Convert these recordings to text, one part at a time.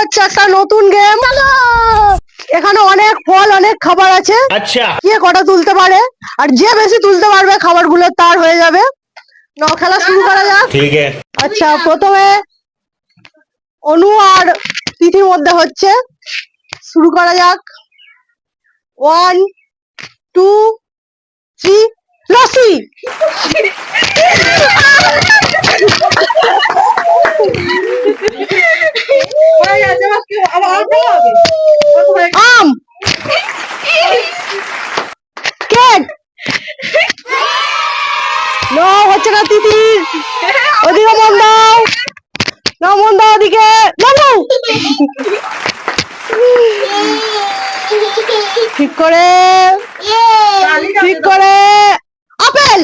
হচ্ছে একটা নতুন গেম। এখানে অনেক ফল অনেক খাবার আছে। আচ্ছা, কে কটা তুলতে পারে আর যে বেশি তুলতে পারবে খাবারগুলো তার হয়ে যাবে। নাও খেলা শুরু করা যাক। ঠিক আছে। আচ্ছা, প্রথমে অনু আর তিথির মধ্যে হচ্ছে। শুরু করা যাক। 1 2 3 লস্যি। আম। কেক। নো, হচ্ছে না তিতির। ওদিকে মন দাও, না মন দাও ওদিকে। লেবু। ঠিক করে, ঠিক করে। আপেল।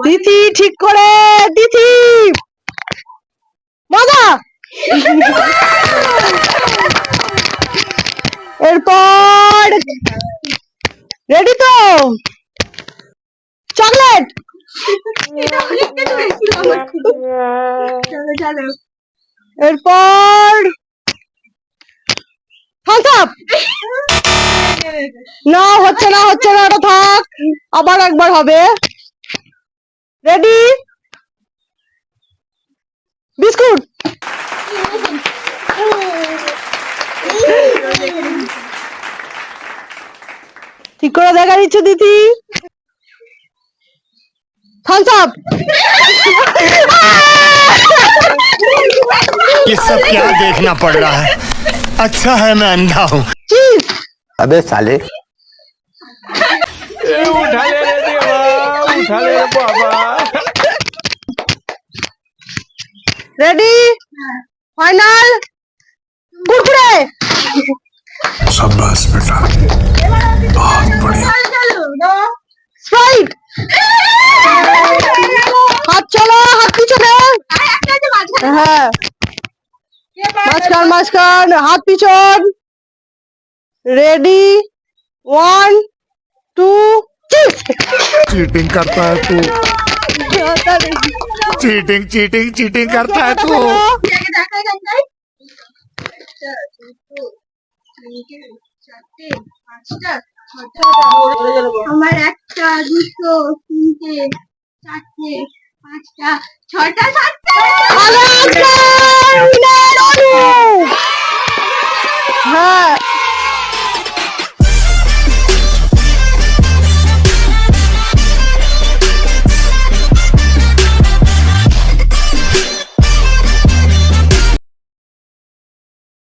তিথি ঠিক করে, তিথি মজা। এরপর রেডি তো? চকলেট। এরপর থামস আপ। না, হচ্ছে না, হচ্ছে না, ওটা থাক, আবার একবার হবে। রেডি? বিস্কুট। ঠিক করে দেখা দিচ্ছে দিদি। Thums Up. ये सब क्या देखना पड़ रहा है? अच्छा है मैं अंधा हूँ। চিজ। अबे साले उठा ले रे देवा, उठा ले रे बाबा। রেডি? ফাইনাল। কুরকুরে। शाबाश बेटा, बहुत बढ़िया। স্প্রাইট। হাত চলো, হাত পিছনে। হ্যাঁ, মাঝখান মাঝখান, হাত পিছন। রেডি? 1 2 चीटिंग करता है तू, चीटिंग चीटिंग चीटिंग करता है तू। আমার একটা দুটো তিনটে চারটে পাঁচটা ছটা সাতটা। হ্যাঁ।